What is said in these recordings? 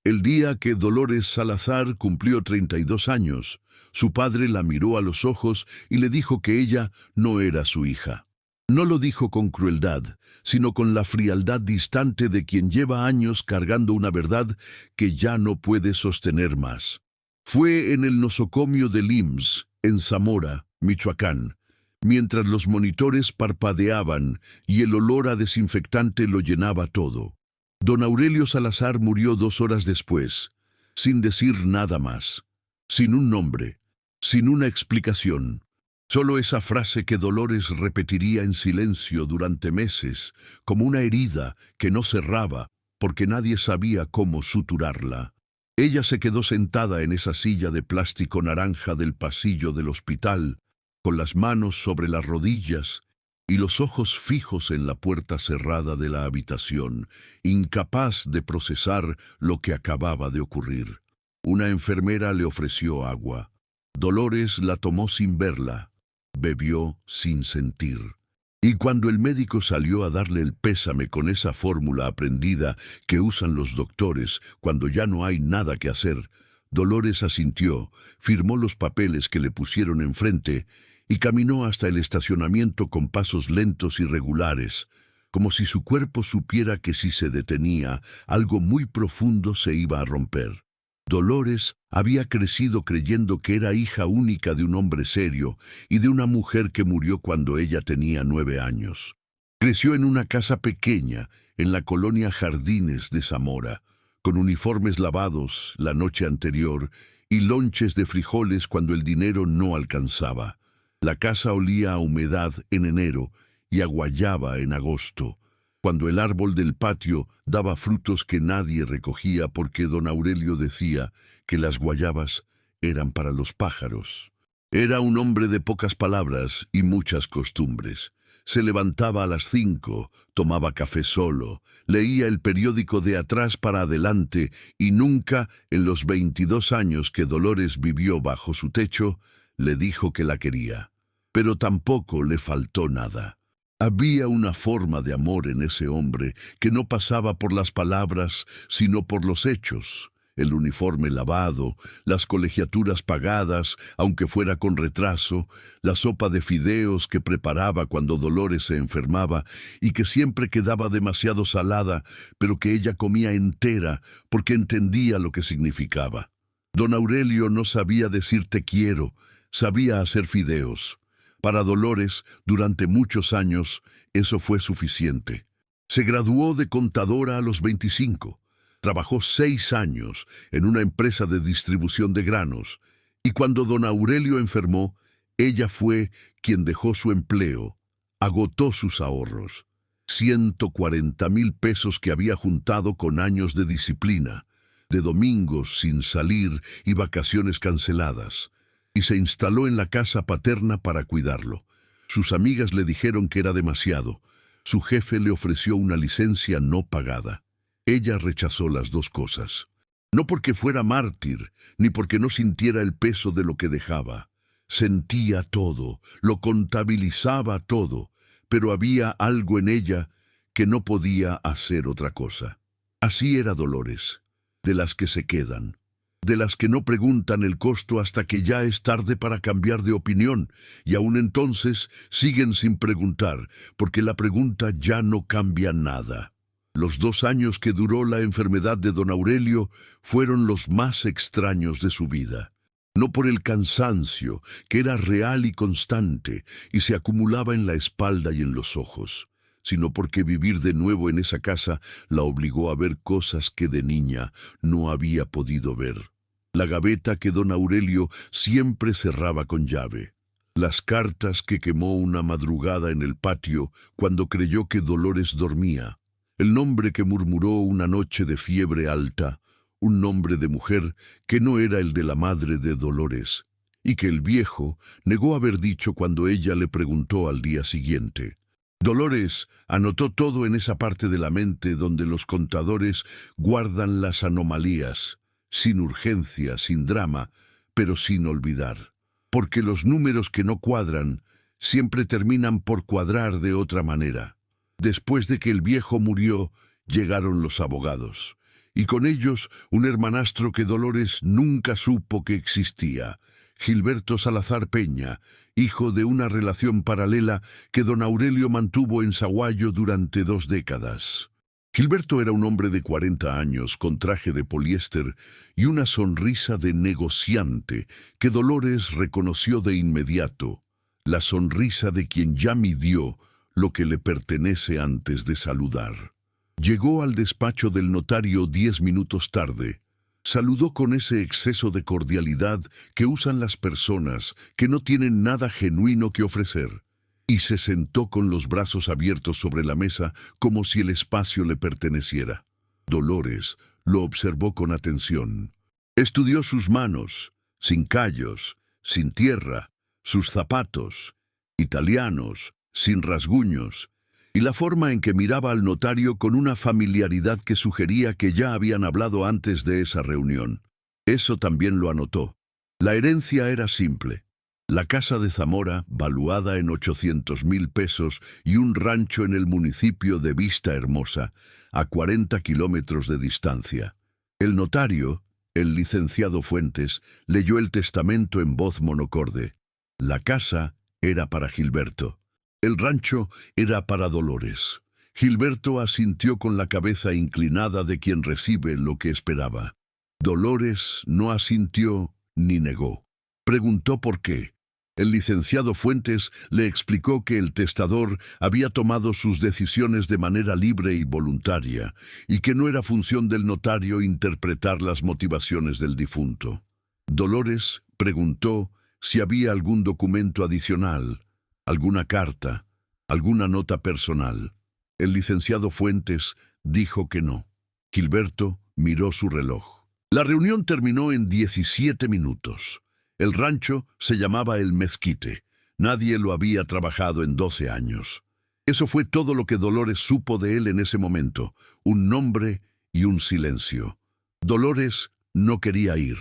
El día que Dolores Salazar cumplió 32 años, su padre la miró a los ojos y le dijo que ella no era su hija. No lo dijo con crueldad, sino con la frialdad distante de quien lleva años cargando una verdad que ya no puede sostener más. Fue en el nosocomio del IMSS, en Zamora, Michoacán, mientras los monitores parpadeaban y el olor a desinfectante lo llenaba todo. Don Aurelio Salazar murió 2 horas después, sin decir nada más, sin un nombre, sin una explicación. Solo esa frase que Dolores repetiría en silencio durante meses, como una herida que no cerraba, porque nadie sabía cómo suturarla. Ella se quedó sentada en esa silla de plástico naranja del pasillo del hospital, con las manos sobre las rodillas y los ojos fijos en la puerta cerrada de la habitación, incapaz de procesar lo que acababa de ocurrir. Una enfermera le ofreció agua. Dolores la tomó sin verla, bebió sin sentir. Y cuando el médico salió a darle el pésame con esa fórmula aprendida que usan los doctores cuando ya no hay nada que hacer, Dolores asintió, firmó los papeles que le pusieron enfrente y caminó hasta el estacionamiento con pasos lentos y regulares, como si su cuerpo supiera que si se detenía, algo muy profundo se iba a romper. Dolores había crecido creyendo que era hija única de un hombre serio y de una mujer que murió cuando ella tenía 9 años. Creció en una casa pequeña, en la colonia Jardines de Zamora, con uniformes lavados la noche anterior y lonches de frijoles cuando el dinero no alcanzaba. La casa olía a humedad en enero y a guayaba en agosto, cuando el árbol del patio daba frutos que nadie recogía porque don Aurelio decía que las guayabas eran para los pájaros. Era un hombre de pocas palabras y muchas costumbres. Se levantaba a las 5, tomaba café solo, leía el periódico de atrás para adelante y nunca, en los 22 años que Dolores vivió bajo su techo, le dijo que la quería. Pero tampoco le faltó nada. Había una forma de amor en ese hombre que no pasaba por las palabras, sino por los hechos. El uniforme lavado, las colegiaturas pagadas, aunque fuera con retraso, la sopa de fideos que preparaba cuando Dolores se enfermaba y que siempre quedaba demasiado salada, pero que ella comía entera porque entendía lo que significaba. Don Aurelio no sabía decir te quiero, sabía hacer fideos. Para Dolores, durante muchos años, eso fue suficiente. Se graduó de contadora a los 25. Trabajó 6 años en una empresa de distribución de granos, y cuando don Aurelio enfermó, ella fue quien dejó su empleo, agotó sus ahorros, 140,000 pesos que había juntado con años de disciplina, de domingos sin salir y vacaciones canceladas, y se instaló en la casa paterna para cuidarlo. Sus amigas le dijeron que era demasiado. Su jefe le ofreció una licencia no pagada. Ella rechazó las 2 cosas. No porque fuera mártir, ni porque no sintiera el peso de lo que dejaba. Sentía todo, lo contabilizaba todo, pero había algo en ella que no podía hacer otra cosa. Así era Dolores, de las que se quedan, de las que no preguntan el costo hasta que ya es tarde para cambiar de opinión, y aún entonces siguen sin preguntar, porque la pregunta ya no cambia nada. Los 2 años que duró la enfermedad de don Aurelio fueron los más extraños de su vida. No por el cansancio, que era real y constante, y se acumulaba en la espalda y en los ojos, sino porque vivir de nuevo en esa casa la obligó a ver cosas que de niña no había podido ver. La gaveta que don Aurelio siempre cerraba con llave. Las cartas que quemó una madrugada en el patio cuando creyó que Dolores dormía. El nombre que murmuró una noche de fiebre alta, un nombre de mujer que no era el de la madre de Dolores, y que el viejo negó haber dicho cuando ella le preguntó al día siguiente. Dolores anotó todo en esa parte de la mente donde los contadores guardan las anomalías, sin urgencia, sin drama, pero sin olvidar. Porque los números que no cuadran siempre terminan por cuadrar de otra manera. Después de que el viejo murió, llegaron los abogados, y con ellos un hermanastro que Dolores nunca supo que existía, Gilberto Salazar Peña, hijo de una relación paralela que don Aurelio mantuvo en Sahuayo durante 2 décadas. Gilberto era un hombre de 40 años, con traje de poliéster y una sonrisa de negociante que Dolores reconoció de inmediato, la sonrisa de quien ya midió lo que le pertenece antes de saludar. Llegó al despacho del notario 10 minutos tarde. Saludó con ese exceso de cordialidad que usan las personas que no tienen nada genuino que ofrecer, y se sentó con los brazos abiertos sobre la mesa como si el espacio le perteneciera. Dolores lo observó con atención. Estudió sus manos, sin callos, sin tierra, sus zapatos, italianos, sin rasguños, y la forma en que miraba al notario con una familiaridad que sugería que ya habían hablado antes de esa reunión. Eso también lo anotó. La herencia era simple. La casa de Zamora, valuada en 800,000 pesos, y un rancho en el municipio de Vista Hermosa, a 40 kilómetros de distancia. El notario, el licenciado Fuentes, leyó el testamento en voz monocorde. La casa era para Gilberto. El rancho era para Dolores. Gilberto asintió con la cabeza inclinada de quien recibe lo que esperaba. Dolores no asintió ni negó. Preguntó por qué. El licenciado Fuentes le explicó que el testador había tomado sus decisiones de manera libre y voluntaria, y que no era función del notario interpretar las motivaciones del difunto. Dolores preguntó si había algún documento adicional, alguna carta, alguna nota personal. El licenciado Fuentes dijo que no. Gilberto miró su reloj. La reunión terminó en 17 minutos. El rancho se llamaba El Mezquite. Nadie lo había trabajado en 12 años. Eso fue todo lo que Dolores supo de él en ese momento, un nombre y un silencio. Dolores no quería ir.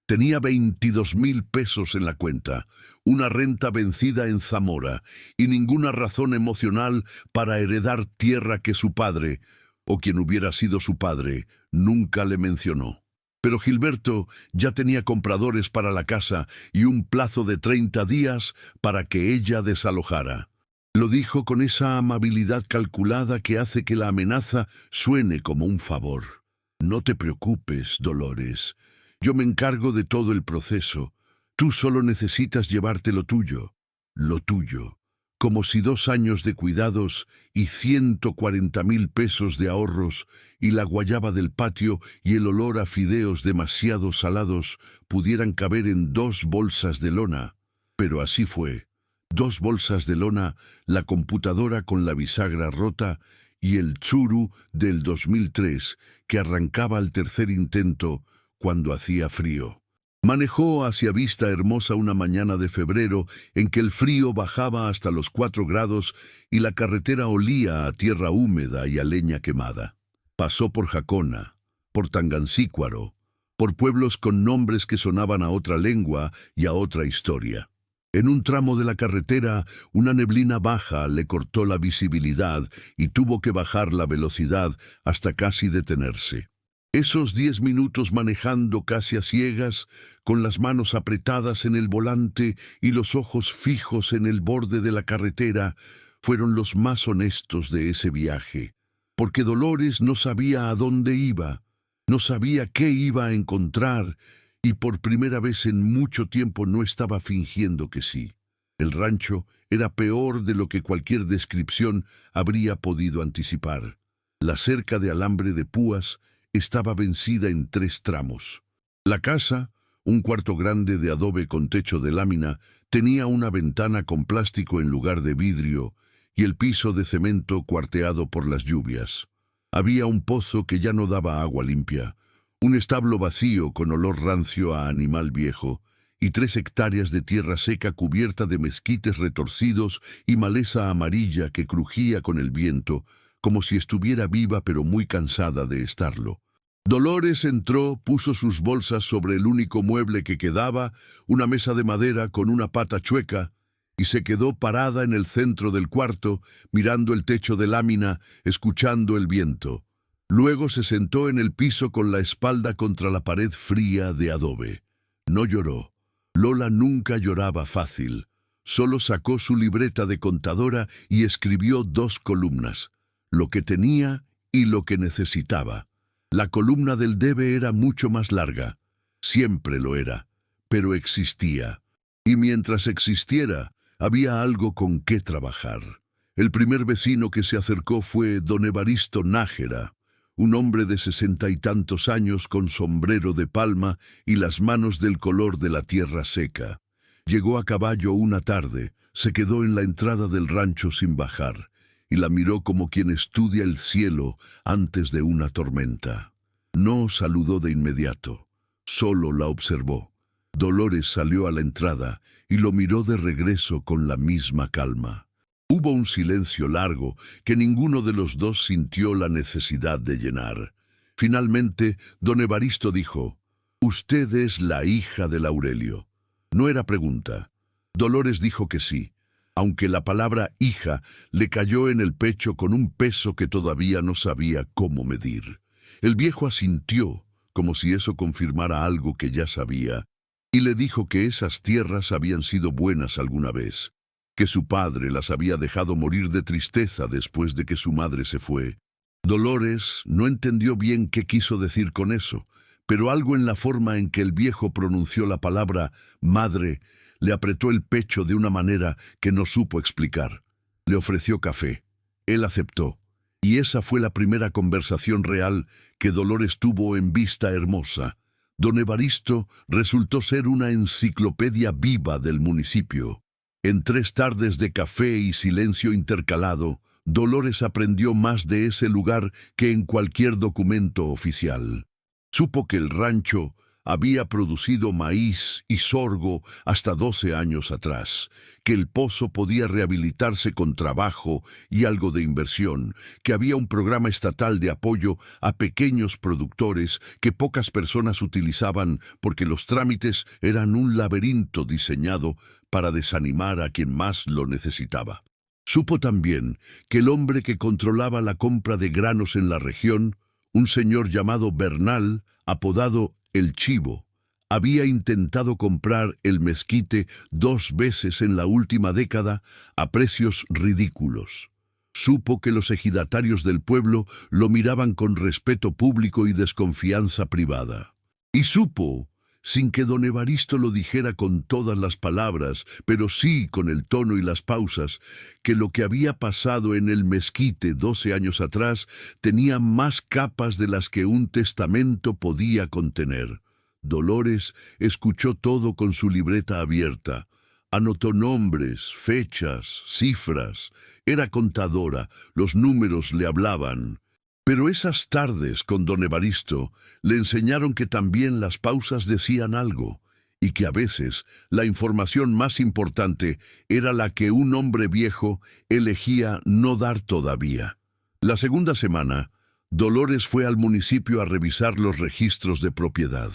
Tenía 22,000 pesos en la cuenta, una renta vencida en Zamora y ninguna razón emocional para heredar tierra que su padre, o quien hubiera sido su padre, nunca le mencionó. Pero Gilberto ya tenía compradores para la casa y un plazo de 30 días para que ella desalojara. Lo dijo con esa amabilidad calculada que hace que la amenaza suene como un favor. No te preocupes, Dolores. Yo me encargo de todo el proceso. Tú solo necesitas llevarte lo tuyo, como si 2 años de cuidados y 140,000 pesos de ahorros y la guayaba del patio y el olor a fideos demasiado salados pudieran caber en 2 bolsas de lona. Pero así fue. 2 bolsas de lona, la computadora con la bisagra rota y el Tsuru del 2003 que arrancaba al tercer intento cuando hacía frío. Manejó hacia Vista Hermosa una mañana de febrero en que el frío bajaba hasta los 4 grados y la carretera olía a tierra húmeda y a leña quemada. Pasó por Jacona, por Tangancícuaro, por pueblos con nombres que sonaban a otra lengua y a otra historia. En un tramo de la carretera, una neblina baja le cortó la visibilidad y tuvo que bajar la velocidad hasta casi detenerse. Esos 10 minutos manejando casi a ciegas, con las manos apretadas en el volante y los ojos fijos en el borde de la carretera, fueron los más honestos de ese viaje, porque Dolores no sabía a dónde iba, no sabía qué iba a encontrar, y por primera vez en mucho tiempo no estaba fingiendo que sí. El rancho era peor de lo que cualquier descripción habría podido anticipar. La cerca de alambre de púas estaba vencida en 3 tramos. La casa, un cuarto grande de adobe con techo de lámina, tenía una ventana con plástico en lugar de vidrio y el piso de cemento cuarteado por las lluvias. Había un pozo que ya no daba agua limpia, un establo vacío con olor rancio a animal viejo y 3 hectáreas de tierra seca cubierta de mezquites retorcidos y maleza amarilla que crujía con el viento, como si estuviera viva pero muy cansada de estarlo. Dolores entró, puso sus bolsas sobre el único mueble que quedaba, una mesa de madera con una pata chueca, y se quedó parada en el centro del cuarto, mirando el techo de lámina, escuchando el viento. Luego se sentó en el piso con la espalda contra la pared fría de adobe. No lloró. Lola nunca lloraba fácil. Solo sacó su libreta de contadora y escribió 2 columnas: lo que tenía y lo que necesitaba. La columna del debe era mucho más larga. Siempre lo era, pero existía. Y mientras existiera, había algo con qué trabajar. El primer vecino que se acercó fue don Evaristo Nájera, un hombre de 60 y tantos años con sombrero de palma y las manos del color de la tierra seca. Llegó a caballo una tarde, se quedó en la entrada del rancho sin bajar, y la miró como quien estudia el cielo antes de una tormenta. No saludó de inmediato, solo la observó. Dolores salió a la entrada y lo miró de regreso con la misma calma. Hubo un silencio largo que ninguno de los dos sintió la necesidad de llenar. Finalmente, don Evaristo dijo: «Usted es la hija del Aurelio». No era pregunta. Dolores dijo que sí, aunque la palabra hija le cayó en el pecho con un peso que todavía no sabía cómo medir. El viejo asintió, como si eso confirmara algo que ya sabía, y le dijo que esas tierras habían sido buenas alguna vez, que su padre las había dejado morir de tristeza después de que su madre se fue. Dolores no entendió bien qué quiso decir con eso, pero algo en la forma en que el viejo pronunció la palabra madre le apretó el pecho de una manera que no supo explicar. Le ofreció café. Él aceptó, y esa fue la primera conversación real que Dolores tuvo en Vista Hermosa. Don Evaristo resultó ser una enciclopedia viva del municipio. En 3 tardes de café y silencio intercalado, Dolores aprendió más de ese lugar que en cualquier documento oficial. Supo que el rancho había producido maíz y sorgo hasta 12 años atrás, que el pozo podía rehabilitarse con trabajo y algo de inversión, que había un programa estatal de apoyo a pequeños productores que pocas personas utilizaban porque los trámites eran un laberinto diseñado para desanimar a quien más lo necesitaba. Supo también que el hombre que controlaba la compra de granos en la región, un señor llamado Bernal, apodado El Chivo, había intentado comprar el mezquite 2 veces en la última década a precios ridículos. Supo que los ejidatarios del pueblo lo miraban con respeto público y desconfianza privada. Y supo, sin que don Evaristo lo dijera con todas las palabras, pero sí con el tono y las pausas, que lo que había pasado en el mezquite 12 años atrás tenía más capas de las que un testamento podía contener. Dolores escuchó todo con su libreta abierta. Anotó nombres, fechas, cifras. Era contadora, los números le hablaban. Pero esas tardes con don Evaristo le enseñaron que también las pausas decían algo, y que a veces la información más importante era la que un hombre viejo elegía no dar todavía. La segunda semana, Dolores fue al municipio a revisar los registros de propiedad.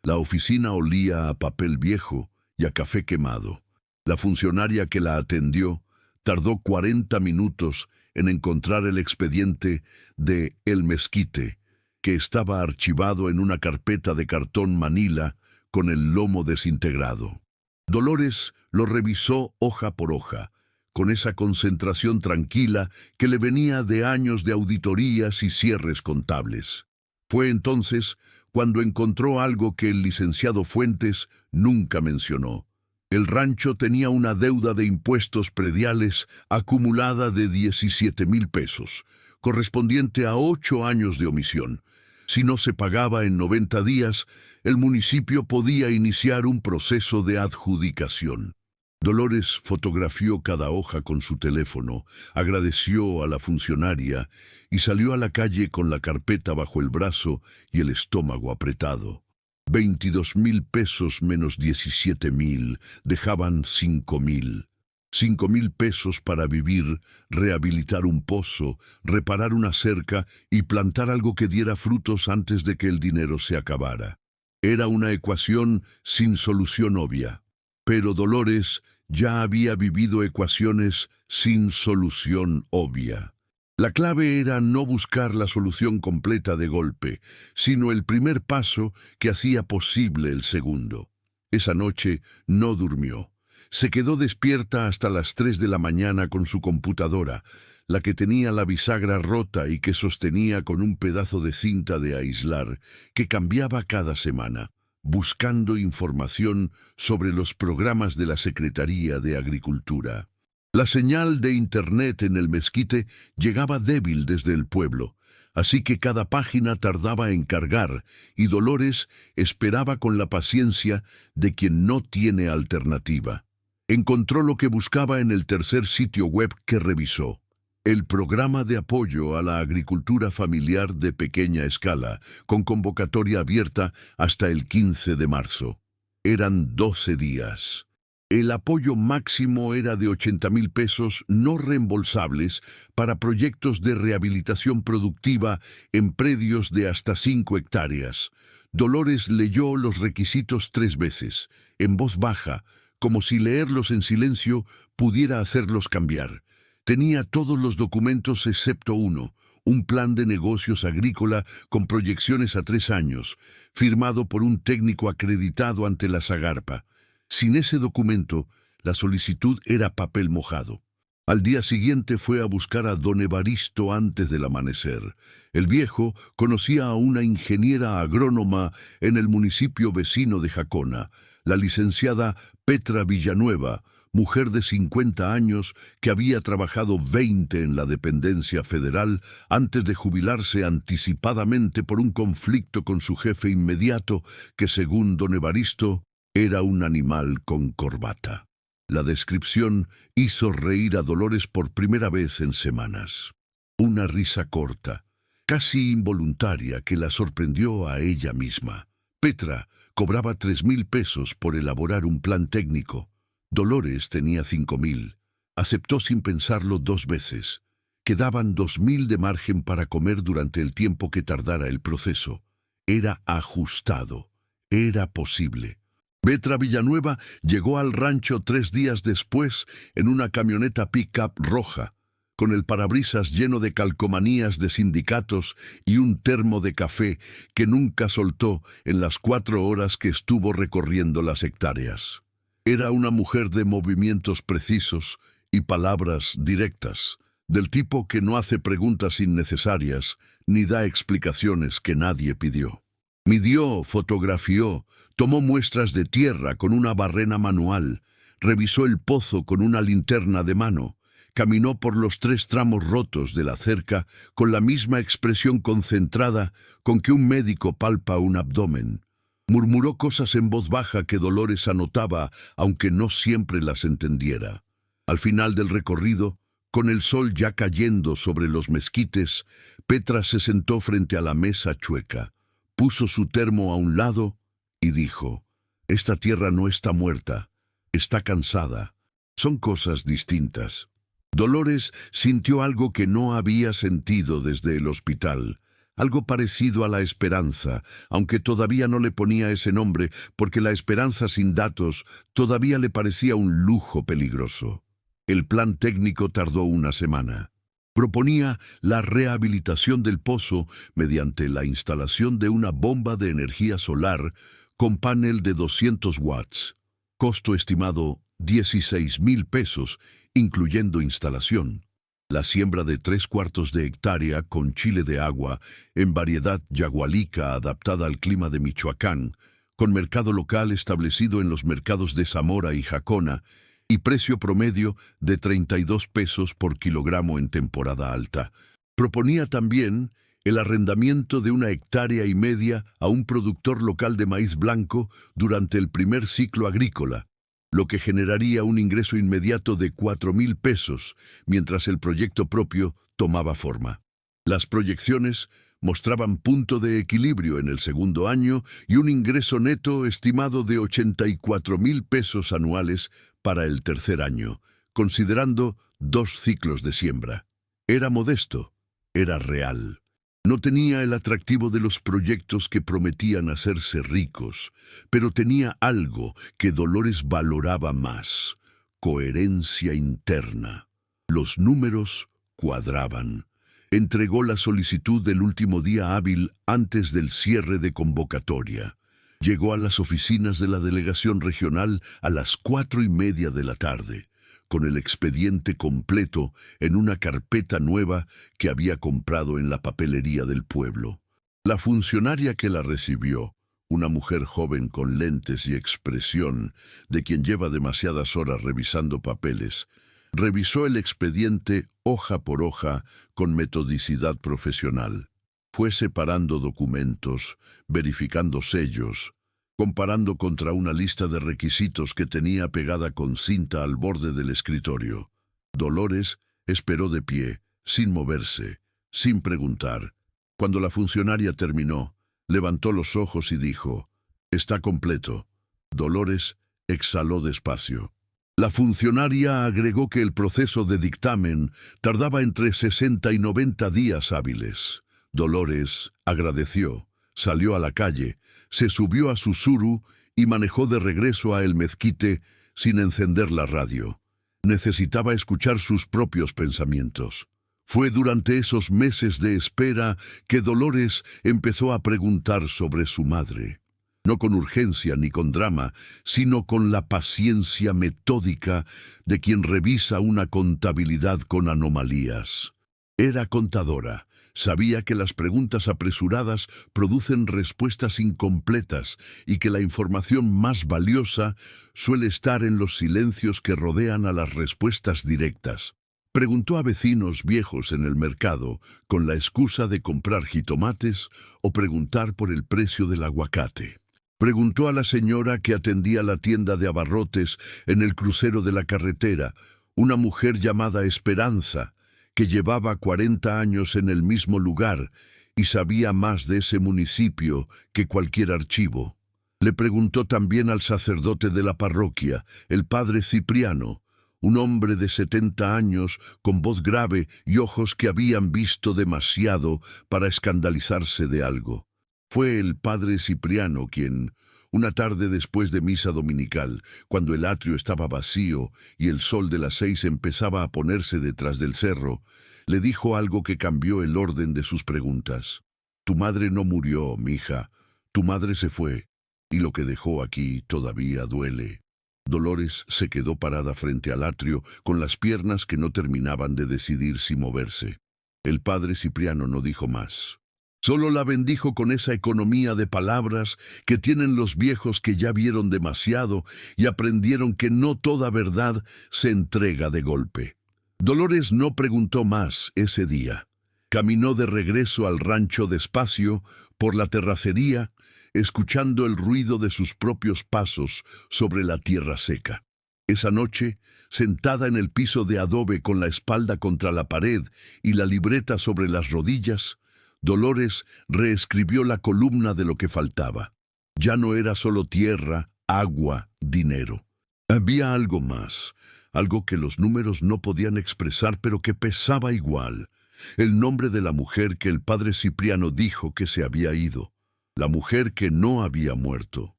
La oficina olía a papel viejo y a café quemado. La funcionaria que la atendió tardó 40 minutos en encontrar el expediente de El Mezquite, que estaba archivado en una carpeta de cartón manila con el lomo desintegrado. Dolores lo revisó hoja por hoja, con esa concentración tranquila que le venía de años de auditorías y cierres contables. Fue entonces cuando encontró algo que el licenciado Fuentes nunca mencionó. El rancho tenía una deuda de impuestos prediales acumulada de 17,000 pesos, correspondiente a 8 años de omisión. Si no se pagaba en 90 días, el municipio podía iniciar un proceso de adjudicación. Dolores fotografió cada hoja con su teléfono, agradeció a la funcionaria y salió a la calle con la carpeta bajo el brazo y el estómago apretado. 22,000 pesos menos 17,000 dejaban 5,000. 5,000 pesos para vivir, rehabilitar un pozo, reparar una cerca y plantar algo que diera frutos antes de que el dinero se acabara. Era una ecuación sin solución obvia. Pero Dolores ya había vivido ecuaciones sin solución obvia. La clave era no buscar la solución completa de golpe, sino el primer paso que hacía posible el segundo. Esa noche no durmió. Se quedó despierta hasta las 3 de la mañana con su computadora, la que tenía la bisagra rota y que sostenía con un pedazo de cinta de aislar que cambiaba cada semana, buscando información sobre los programas de la Secretaría de Agricultura. La señal de Internet en el mezquite llegaba débil desde el pueblo, así que cada página tardaba en cargar y Dolores esperaba con la paciencia de quien no tiene alternativa. Encontró lo que buscaba en el tercer sitio web que revisó: el programa de apoyo a la agricultura familiar de pequeña escala, con convocatoria abierta hasta el 15 de marzo. Eran 12 días. El apoyo máximo era de 80,000 pesos no reembolsables para proyectos de rehabilitación productiva en predios de hasta 5 hectáreas. Dolores leyó los requisitos 3 veces, en voz baja, como si leerlos en silencio pudiera hacerlos cambiar. Tenía todos los documentos excepto uno, un plan de negocios agrícola con proyecciones a 3 años, firmado por un técnico acreditado ante la Sagarpa. Sin ese documento, la solicitud era papel mojado. Al día siguiente fue a buscar a don Evaristo antes del amanecer. El viejo conocía a una ingeniera agrónoma en el municipio vecino de Jacona, la licenciada Petra Villanueva, mujer de 50 años que había trabajado 20 en la dependencia federal antes de jubilarse anticipadamente por un conflicto con su jefe inmediato que, según don Evaristo, era un animal con corbata. La descripción hizo reír a Dolores por primera vez en semanas. Una risa corta, casi involuntaria, que la sorprendió a ella misma. Petra cobraba 3,000 pesos por elaborar un plan técnico. Dolores tenía 5,000. Aceptó sin pensarlo 2 veces. Quedaban 2,000 de margen para comer durante el tiempo que tardara el proceso. Era ajustado. Era posible. Petra Villanueva llegó al rancho 3 días después en una camioneta pick-up roja, con el parabrisas lleno de calcomanías de sindicatos y un termo de café que nunca soltó en las 4 horas que estuvo recorriendo las hectáreas. Era una mujer de movimientos precisos y palabras directas, del tipo que no hace preguntas innecesarias ni da explicaciones que nadie pidió. Midió, fotografió, tomó muestras de tierra con una barrena manual, revisó el pozo con una linterna de mano, caminó por los 3 tramos rotos de la cerca con la misma expresión concentrada con que un médico palpa un abdomen. Murmuró cosas en voz baja que Dolores anotaba, aunque no siempre las entendiera. Al final del recorrido, con el sol ya cayendo sobre los mezquites, Petra se sentó frente a la mesa chueca, puso su termo a un lado y dijo: «Esta tierra no está muerta, está cansada. Son cosas distintas». Dolores sintió algo que no había sentido desde el hospital, algo parecido a la esperanza, aunque todavía no le ponía ese nombre porque la esperanza sin datos todavía le parecía un lujo peligroso. El plan técnico tardó 1 semana. Proponía la rehabilitación del pozo mediante la instalación de una bomba de energía solar con panel de 200 watts. Costo estimado 16,000 pesos, incluyendo instalación. La siembra de 3/4 de hectárea con chile de agua en variedad yagualica adaptada al clima de Michoacán, con mercado local establecido en los mercados de Zamora y Jacona, y precio promedio de 32 pesos por kilogramo en temporada alta. Proponía también el arrendamiento de 1,5 hectáreas a un productor local de maíz blanco durante el primer ciclo agrícola, lo que generaría un ingreso inmediato de 4,000 pesos, mientras el proyecto propio tomaba forma. Las proyecciones mostraban punto de equilibrio en el segundo año y un ingreso neto estimado de 84,000 pesos anuales para el tercer año, considerando 2 ciclos de siembra. Era modesto, era real. No tenía el atractivo de los proyectos que prometían hacerse ricos, pero tenía algo que Dolores valoraba más: coherencia interna. Los números cuadraban. Entregó la solicitud del último día hábil antes del cierre de convocatoria. Llegó a las oficinas de la delegación regional a las 4:30 de la tarde, con el expediente completo en una carpeta nueva que había comprado en la papelería del pueblo. La funcionaria que la recibió, una mujer joven con lentes y expresión, de quien lleva demasiadas horas revisando papeles, revisó el expediente hoja por hoja con metodicidad profesional. Fue separando documentos, verificando sellos, comparando contra una lista de requisitos que tenía pegada con cinta al borde del escritorio. Dolores esperó de pie, sin moverse, sin preguntar. Cuando la funcionaria terminó, levantó los ojos y dijo: «Está completo». Dolores exhaló despacio. La funcionaria agregó que el proceso de dictamen tardaba entre 60 y 90 días hábiles. Dolores agradeció, salió a la calle, se subió a su suru y manejó de regreso a El Mezquite sin encender la radio. Necesitaba escuchar sus propios pensamientos. Fue durante esos meses de espera que Dolores empezó a preguntar sobre su madre. No con urgencia ni con drama, sino con la paciencia metódica de quien revisa una contabilidad con anomalías. Era contadora. Sabía que las preguntas apresuradas producen respuestas incompletas y que la información más valiosa suele estar en los silencios que rodean a las respuestas directas. Preguntó a vecinos viejos en el mercado con la excusa de comprar jitomates o preguntar por el precio del aguacate. Preguntó a la señora que atendía la tienda de abarrotes en el crucero de la carretera, una mujer llamada Esperanza, que llevaba 40 años en el mismo lugar y sabía más de ese municipio que cualquier archivo. Le preguntó también al sacerdote de la parroquia, el padre Cipriano, un hombre de 70 años con voz grave y ojos que habían visto demasiado para escandalizarse de algo. Fue el padre Cipriano quien, una tarde después de misa dominical, cuando el atrio estaba vacío y el sol de las 6 empezaba a ponerse detrás del cerro, le dijo algo que cambió el orden de sus preguntas. «Tu madre no murió, mija. Tu madre se fue, y lo que dejó aquí todavía duele». Dolores se quedó parada frente al atrio con las piernas que no terminaban de decidir si moverse. El padre Cipriano no dijo más. Solo la bendijo con esa economía de palabras que tienen los viejos que ya vieron demasiado y aprendieron que no toda verdad se entrega de golpe. Dolores no preguntó más ese día. Caminó de regreso al rancho despacio, por la terracería, escuchando el ruido de sus propios pasos sobre la tierra seca. Esa noche, sentada en el piso de adobe con la espalda contra la pared y la libreta sobre las rodillas, Dolores reescribió la columna de lo que faltaba. Ya no era solo tierra, agua, dinero. Había algo más, algo que los números no podían expresar pero que pesaba igual. El nombre de la mujer que el padre Cipriano dijo que se había ido. La mujer que no había muerto.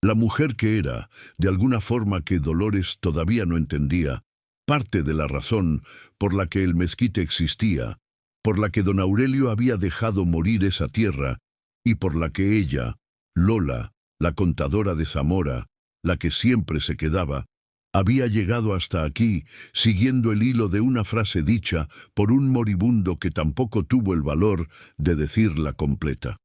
La mujer que era, de alguna forma que Dolores todavía no entendía, parte de la razón por la que el mezquite existía, por la que don Aurelio había dejado morir esa tierra, y por la que ella, Lola, la contadora de Zamora, la que siempre se quedaba, había llegado hasta aquí, siguiendo el hilo de una frase dicha por un moribundo que tampoco tuvo el valor de decirla completa.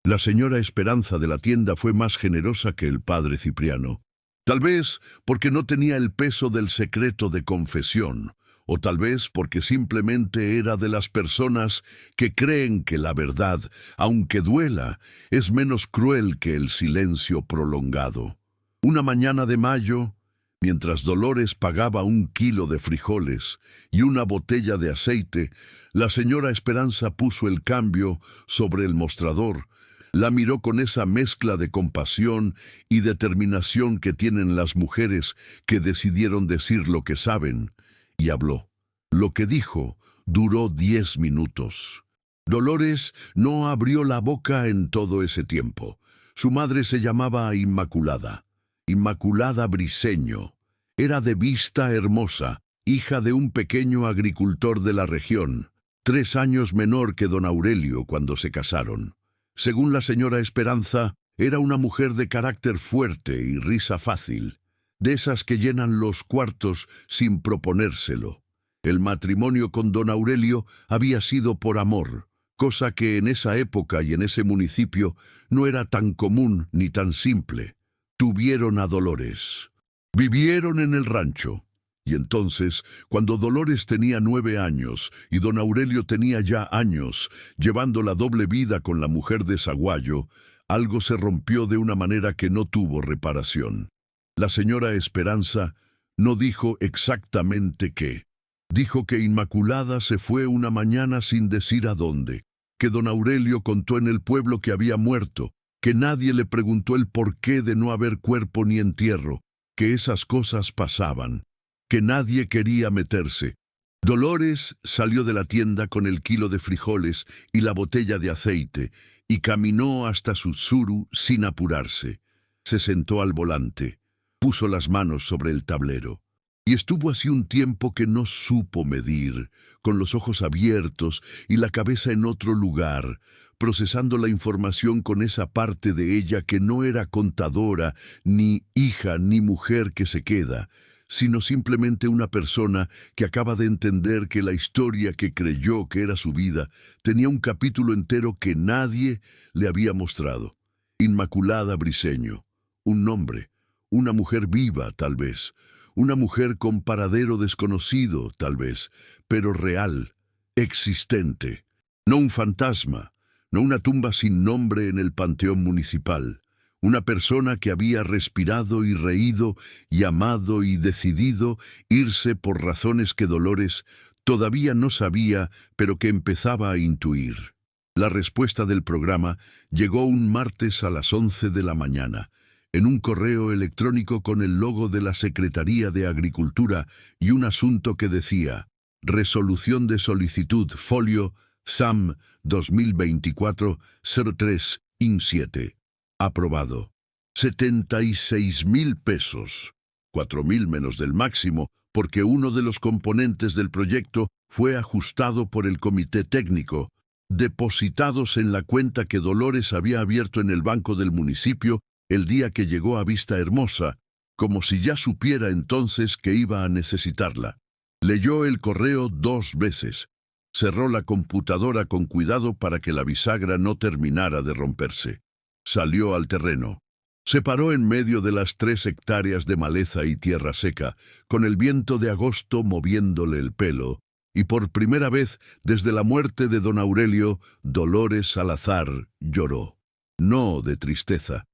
La señora Esperanza de la tienda fue más generosa que el padre Cipriano. Tal vez porque no tenía el peso del secreto de confesión, o tal vez porque simplemente era de las personas que creen que la verdad, aunque duela, es menos cruel que el silencio prolongado. Una mañana de mayo, mientras Dolores pagaba 1 kilo de frijoles y una botella de aceite, la señora Esperanza puso el cambio sobre el mostrador, la miró con esa mezcla de compasión y determinación que tienen las mujeres que decidieron decir lo que saben, y habló. Lo que dijo duró 10 minutos. Dolores no abrió la boca en todo ese tiempo. Su madre se llamaba Inmaculada. Inmaculada Briceño. Era de vista hermosa, hija de un pequeño agricultor de la región. 3 años menor que don Aurelio cuando se casaron. Según la señora Esperanza, era una mujer de carácter fuerte y risa fácil, de esas que llenan los cuartos sin proponérselo. El matrimonio con don Aurelio había sido por amor, cosa que en esa época y en ese municipio no era tan común ni tan simple. Tuvieron a Dolores. Vivieron en el rancho. Y entonces, cuando Dolores tenía 9 años y don Aurelio tenía ya años, llevando la doble vida con la mujer de Zaguayo, algo se rompió de una manera que no tuvo reparación. La señora Esperanza no dijo exactamente qué. Dijo que Inmaculada se fue una mañana sin decir a dónde, que don Aurelio contó en el pueblo que había muerto, que nadie le preguntó el porqué de no haber cuerpo ni entierro, que esas cosas pasaban, que nadie quería meterse. Dolores salió de la tienda con el kilo de frijoles y la botella de aceite y caminó hasta su suru sin apurarse. Se sentó al volante, puso las manos sobre el tablero y estuvo así un tiempo que no supo medir, con los ojos abiertos y la cabeza en otro lugar, procesando la información con esa parte de ella que no era contadora, ni hija ni mujer que se queda, sino simplemente una persona que acaba de entender que la historia que creyó que era su vida tenía un capítulo entero que nadie le había mostrado. Inmaculada Briceño, un nombre, una mujer viva tal vez, una mujer con paradero desconocido tal vez, pero real, existente, no un fantasma, no una tumba sin nombre en el panteón municipal. Una persona que había respirado y reído y amado y decidido irse por razones que Dolores todavía no sabía, pero que empezaba a intuir. La respuesta del programa llegó un martes a las 11 de la mañana, en un correo electrónico con el logo de la Secretaría de Agricultura y un asunto que decía: Resolución de solicitud folio SAM 2024-03-IN7. Aprobado. 76.000 pesos. 4.000 menos del máximo, porque uno de los componentes del proyecto fue ajustado por el comité técnico, depositados en la cuenta que Dolores había abierto en el banco del municipio el día que llegó a Vista Hermosa, como si ya supiera entonces que iba a necesitarla. Leyó el correo 2 veces. Cerró la computadora con cuidado para que la bisagra no terminara de romperse. Salió al terreno. Se paró en medio de las 3 hectáreas de maleza y tierra seca, con el viento de agosto moviéndole el pelo, y por primera vez desde la muerte de don Aurelio, Dolores Salazar lloró. No de tristeza.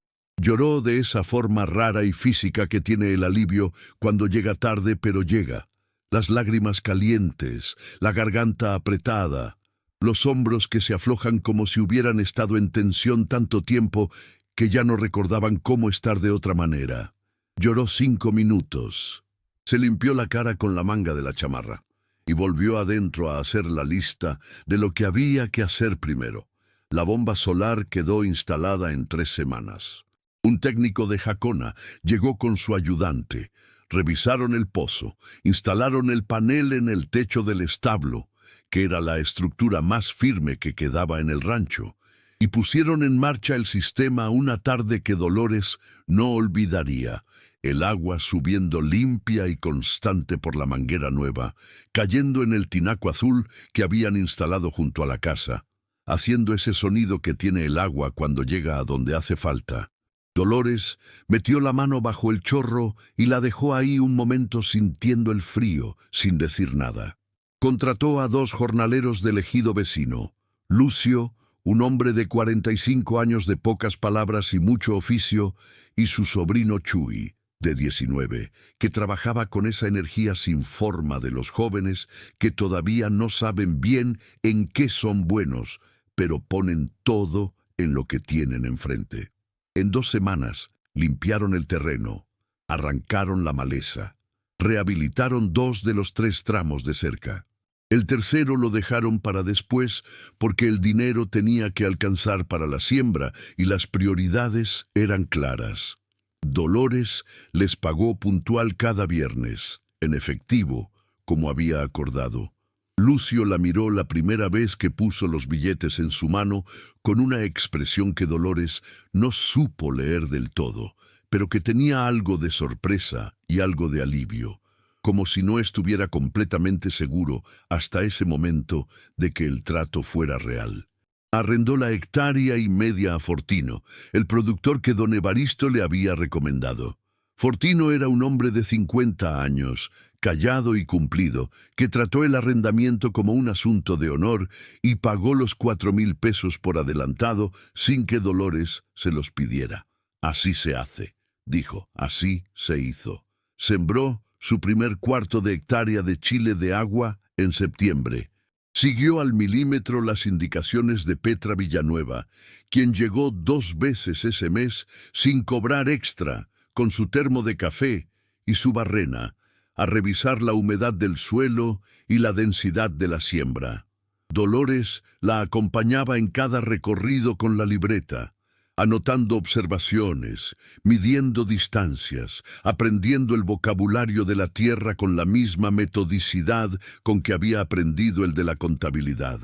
Lloró de esa forma rara y física que tiene el alivio cuando llega tarde, pero llega. Las lágrimas calientes, la garganta apretada, los hombros que se aflojan como si hubieran estado en tensión tanto tiempo que ya no recordaban cómo estar de otra manera. Lloró 5 minutos. Se limpió la cara con la manga de la chamarra y volvió adentro a hacer la lista de lo que había que hacer primero. La bomba solar quedó instalada en 3 semanas. Un técnico de Jacona llegó con su ayudante. Revisaron el pozo, instalaron el panel en el techo del establo, que era la estructura más firme que quedaba en el rancho, y pusieron en marcha el sistema una tarde que Dolores no olvidaría, el agua subiendo limpia y constante por la manguera nueva, cayendo en el tinaco azul que habían instalado junto a la casa, haciendo ese sonido que tiene el agua cuando llega a donde hace falta. Dolores metió la mano bajo el chorro y la dejó ahí un momento sintiendo el frío, sin decir nada. Contrató a 2 jornaleros del ejido vecino. Lucio, un hombre de 45 años de pocas palabras y mucho oficio, y su sobrino Chuy, de 19, que trabajaba con esa energía sin forma de los jóvenes que todavía no saben bien en qué son buenos, pero ponen todo en lo que tienen enfrente. En 2 semanas limpiaron el terreno, arrancaron la maleza, rehabilitaron 2 de los 3 tramos de cerca. El tercero lo dejaron para después porque el dinero tenía que alcanzar para la siembra y las prioridades eran claras. Dolores les pagó puntual cada viernes, en efectivo, como había acordado. Lucio la miró la primera vez que puso los billetes en su mano con una expresión que Dolores no supo leer del todo, pero que tenía algo de sorpresa y algo de alivio, como si no estuviera completamente seguro hasta ese momento de que el trato fuera real. Arrendó la hectárea y media a Fortino, el productor que don Evaristo le había recomendado. Fortino era un hombre de 50 años, callado y cumplido, que trató el arrendamiento como un asunto de honor y pagó los 4,000 pesos por adelantado sin que Dolores se los pidiera. Así se hace, dijo, así se hizo. Sembró su primer cuarto de hectárea de chile de agua en septiembre. Siguió al milímetro las indicaciones de Petra Villanueva, quien llegó 2 veces ese mes sin cobrar extra, con su termo de café y su barrena, a revisar la humedad del suelo y la densidad de la siembra. Dolores la acompañaba en cada recorrido con la libreta, anotando observaciones, midiendo distancias, aprendiendo el vocabulario de la tierra con la misma metodicidad con que había aprendido el de la contabilidad.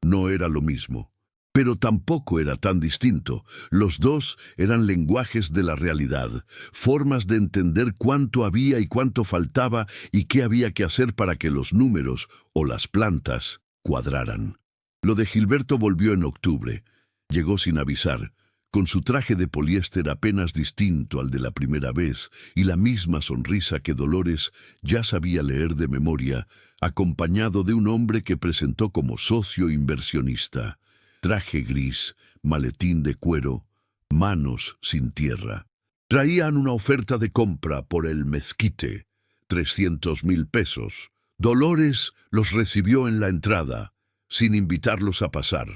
No era lo mismo, pero tampoco era tan distinto. Los dos eran lenguajes de la realidad, formas de entender cuánto había y cuánto faltaba y qué había que hacer para que los números o las plantas cuadraran. Lo de Gilberto volvió en octubre. Llegó sin avisar, con su traje de poliéster apenas distinto al de la primera vez y la misma sonrisa que Dolores ya sabía leer de memoria, acompañado de un hombre que presentó como socio inversionista. Traje gris, maletín de cuero, manos sin tierra. Traían una oferta de compra por el mezquite, 300,000 pesos. Dolores los recibió en la entrada, sin invitarlos a pasar.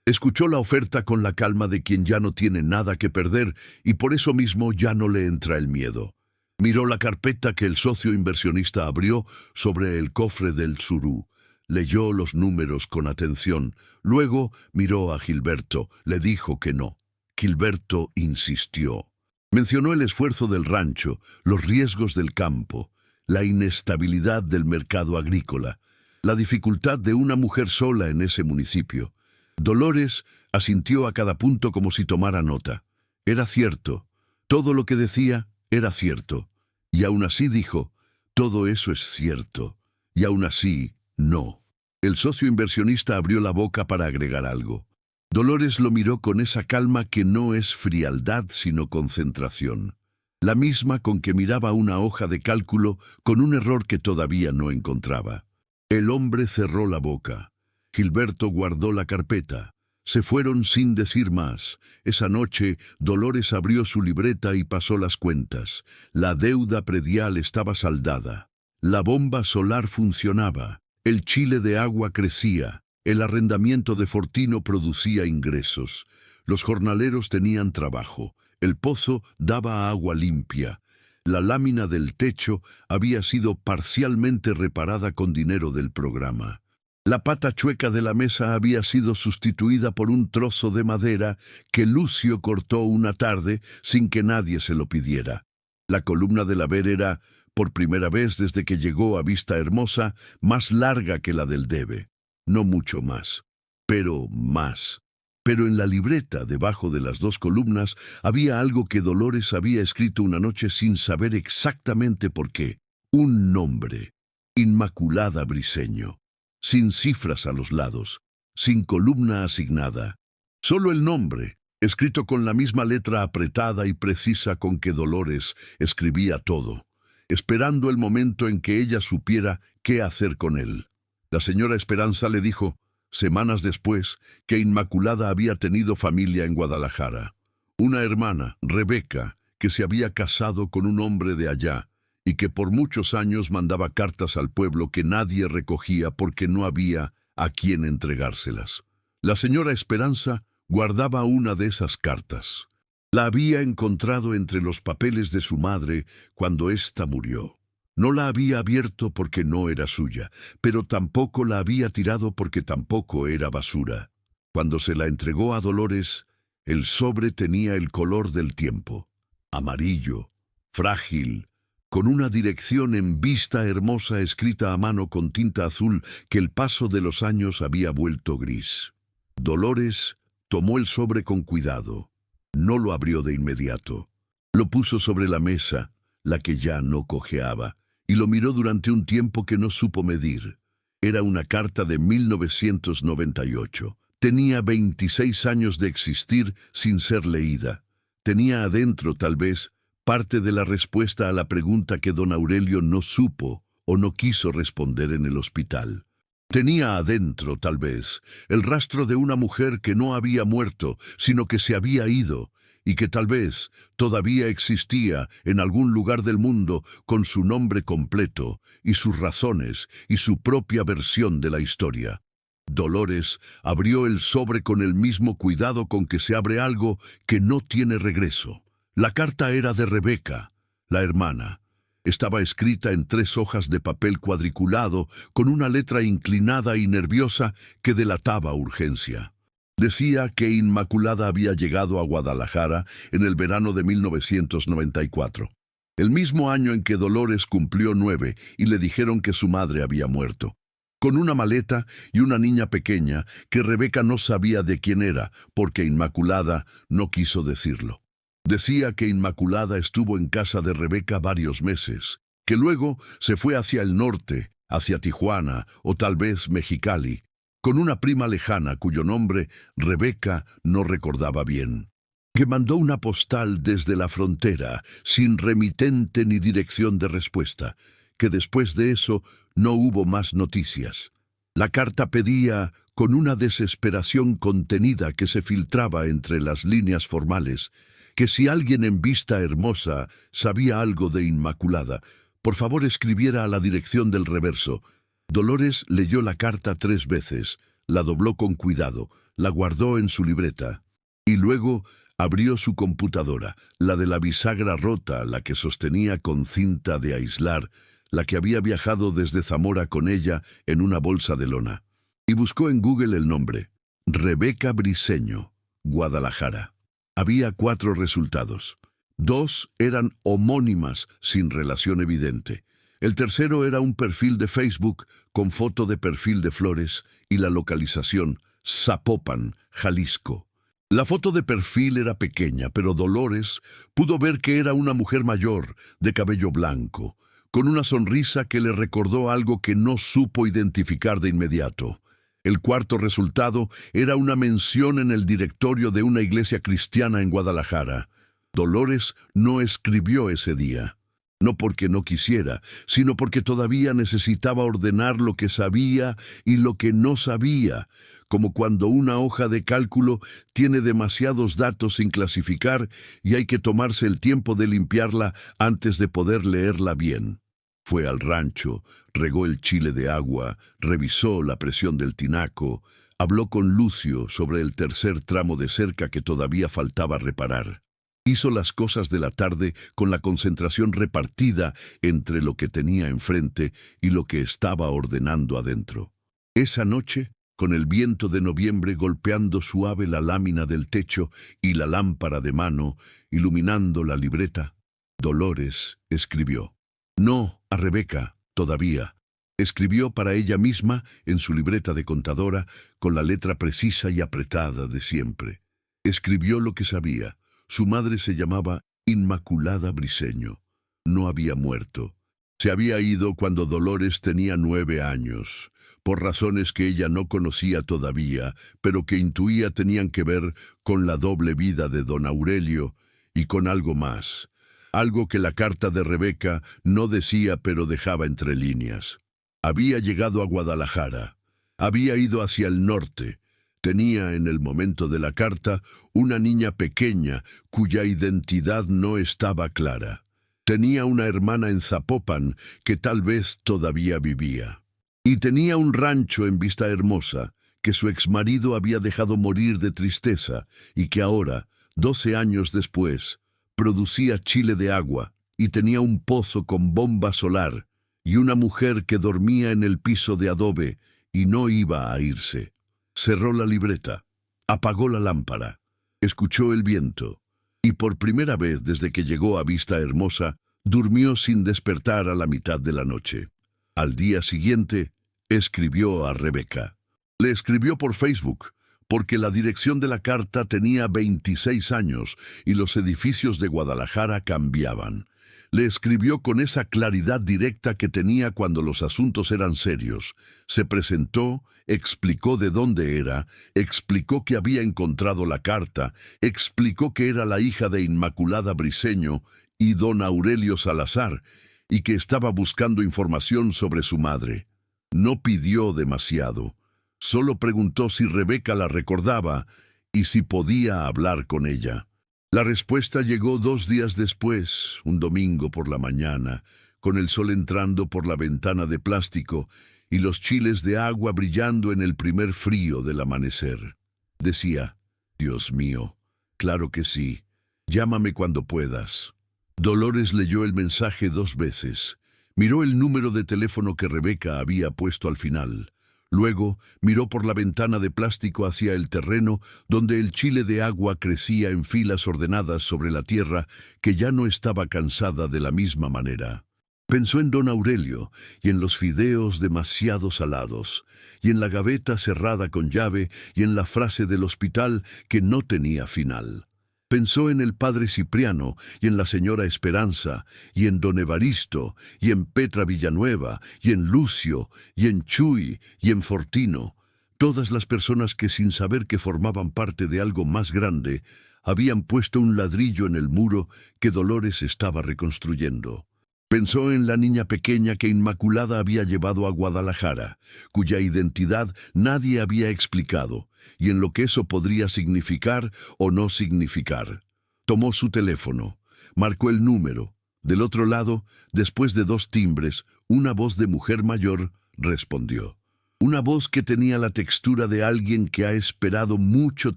Escuchó la oferta con la calma de quien ya no tiene nada que perder y por eso mismo ya no le entra el miedo. Miró la carpeta que el socio inversionista abrió sobre el cofre del surú. Leyó los números con atención. Luego miró a Gilberto. Le dijo que no. Gilberto insistió. Mencionó el esfuerzo del rancho, los riesgos del campo, la inestabilidad del mercado agrícola, la dificultad de una mujer sola en ese municipio. Dolores asintió a cada punto como si tomara nota. Era cierto. Todo lo que decía era cierto. Y aún así dijo, todo eso es cierto. Y aún así, no. El socio inversionista abrió la boca para agregar algo. Dolores lo miró con esa calma que no es frialdad sino concentración. La misma con que miraba una hoja de cálculo con un error que todavía no encontraba. El hombre cerró la boca. Gilberto guardó la carpeta. Se fueron sin decir más. Esa noche, Dolores abrió su libreta y pasó las cuentas. La deuda predial estaba saldada. La bomba solar funcionaba. El chile de agua crecía. El arrendamiento de Fortino producía ingresos. Los jornaleros tenían trabajo. El pozo daba agua limpia. La lámina del techo había sido parcialmente reparada con dinero del programa. La pata chueca de la mesa había sido sustituida por un trozo de madera que Lucio cortó una tarde sin que nadie se lo pidiera. La columna del haber era, por primera vez desde que llegó a Vista Hermosa, más larga que la del debe. No mucho más, pero más. Pero en la libreta, debajo de las 2 columnas, había algo que Dolores había escrito una noche sin saber exactamente por qué. Un nombre. Inmaculada Briceño. Sin cifras a los lados, sin columna asignada. Solo el nombre, escrito con la misma letra apretada y precisa con que Dolores escribía todo, esperando el momento en que ella supiera qué hacer con él. La señora Esperanza le dijo, semanas después, que Inmaculada había tenido familia en Guadalajara. Una hermana, Rebeca, que se había casado con un hombre de allá, y que por muchos años mandaba cartas al pueblo que nadie recogía porque no había a quien entregárselas. La señora Esperanza guardaba una de esas cartas. La había encontrado entre los papeles de su madre cuando ésta murió. No la había abierto porque no era suya, pero tampoco la había tirado porque tampoco era basura. Cuando se la entregó a Dolores, el sobre tenía el color del tiempo. Amarillo, frágil, con una dirección en Vista Hermosa escrita a mano con tinta azul que el paso de los años había vuelto gris. Dolores tomó el sobre con cuidado. No lo abrió de inmediato. Lo puso sobre la mesa, la que ya no cojeaba, y lo miró durante un tiempo que no supo medir. Era una carta de 1998. Tenía 26 años de existir sin ser leída. Tenía adentro, tal vez, parte de la respuesta a la pregunta que don Aurelio no supo o no quiso responder en el hospital. Tenía adentro, tal vez, el rastro de una mujer que no había muerto, sino que se había ido, y que tal vez todavía existía en algún lugar del mundo con su nombre completo y sus razones y su propia versión de la historia. Dolores abrió el sobre con el mismo cuidado con que se abre algo que no tiene regreso. La carta era de Rebeca, la hermana. Estaba escrita en 3 hojas de papel cuadriculado con una letra inclinada y nerviosa que delataba urgencia. Decía que Inmaculada había llegado a Guadalajara en el verano de 1994, el mismo año en que Dolores cumplió 9 y le dijeron que su madre había muerto, con una maleta y una niña pequeña que Rebeca no sabía de quién era porque Inmaculada no quiso decirlo. Decía que Inmaculada estuvo en casa de Rebeca varios meses, que luego se fue hacia el norte, hacia Tijuana o tal vez Mexicali, con una prima lejana cuyo nombre Rebeca no recordaba bien, que mandó una postal desde la frontera sin remitente ni dirección de respuesta, que después de eso no hubo más noticias. La carta pedía, con una desesperación contenida que se filtraba entre las líneas formales, que si alguien en Vista Hermosa sabía algo de Inmaculada, por favor escribiera a la dirección del reverso. Dolores leyó la carta 3 veces, la dobló con cuidado, la guardó en su libreta, y luego abrió su computadora, la de la bisagra rota, la que sostenía con cinta de aislar, la que había viajado desde Zamora con ella en una bolsa de lona, y buscó en Google el nombre, Rebeca Briceño, Guadalajara. Había 4 resultados. 2 eran homónimas sin relación evidente. El tercero era un perfil de Facebook con foto de perfil de flores y la localización Zapopan, Jalisco. La foto de perfil era pequeña, pero Dolores pudo ver que era una mujer mayor, de cabello blanco, con una sonrisa que le recordó algo que no supo identificar de inmediato. El cuarto resultado era una mención en el directorio de una iglesia cristiana en Guadalajara. Dolores no escribió ese día. No porque no quisiera, sino porque todavía necesitaba ordenar lo que sabía y lo que no sabía, como cuando una hoja de cálculo tiene demasiados datos sin clasificar y hay que tomarse el tiempo de limpiarla antes de poder leerla bien. Fue al rancho, regó el chile de agua, revisó la presión del tinaco, habló con Lucio sobre el tercer tramo de cerca que todavía faltaba reparar. Hizo las cosas de la tarde con la concentración repartida entre lo que tenía enfrente y lo que estaba ordenando adentro. Esa noche, con el viento de noviembre golpeando suave la lámina del techo y la lámpara de mano, iluminando la libreta, Dolores escribió. No a Rebeca, todavía. Escribió para ella misma en su libreta de contadora con la letra precisa y apretada de siempre. Escribió lo que sabía. Su madre se llamaba Inmaculada Briceño. No había muerto. Se había ido cuando Dolores tenía 9 años, por razones que ella no conocía todavía, pero que intuía tenían que ver con la doble vida de don Aurelio y con algo más. Algo que la carta de Rebeca no decía pero dejaba entre líneas. Había llegado a Guadalajara. Había ido hacia el norte. Tenía en el momento de la carta una niña pequeña cuya identidad no estaba clara. Tenía una hermana en Zapopan que tal vez todavía vivía. Y tenía un rancho en Vista Hermosa que su exmarido había dejado morir de tristeza y que ahora, 12 años después, producía chile de agua y tenía un pozo con bomba solar y una mujer que dormía en el piso de adobe y no iba a irse. Cerró la libreta, apagó la lámpara, escuchó el viento y por primera vez desde que llegó a Vista Hermosa Durmió sin despertar a la mitad de la noche. Al día siguiente, escribió a Rebeca. Le escribió por Facebook, porque la dirección de la carta tenía 26 años y los edificios de Guadalajara cambiaban. Le escribió con esa claridad directa que tenía cuando los asuntos eran serios. Se presentó, explicó de dónde era, explicó que había encontrado la carta, explicó que era la hija de Inmaculada Briceño y don Aurelio Salazar, y que estaba buscando información sobre su madre. No pidió demasiado. Solo preguntó si Rebeca la recordaba y si podía hablar con ella. La respuesta llegó 2 días después, un domingo por la mañana, con el sol entrando por la ventana de plástico y los chiles de agua brillando en el primer frío del amanecer. Decía: «Dios mío, claro que sí, llámame cuando puedas». Dolores leyó el mensaje 2 veces. Miró el número de teléfono que Rebeca había puesto al final. Luego miró por la ventana de plástico hacia el terreno donde el chile de agua crecía en filas ordenadas sobre la tierra que ya no estaba cansada de la misma manera. Pensó en don Aurelio y en los fideos demasiado salados, y en la gaveta cerrada con llave y en la frase del hospital que no tenía final. Pensó en el padre Cipriano y en la señora Esperanza, y en don Evaristo, y en Petra Villanueva, y en Lucio, y en Chuy, y en Fortino, todas las personas que sin saber que formaban parte de algo más grande, habían puesto un ladrillo en el muro que Dolores estaba reconstruyendo. Pensó en la niña pequeña que Inmaculada había llevado a Guadalajara, cuya identidad nadie había explicado, y en lo que eso podría significar o no significar. Tomó su teléfono, marcó el número. Del otro lado, después de 2 timbres, una voz de mujer mayor respondió. Una voz que tenía la textura de alguien que ha esperado mucho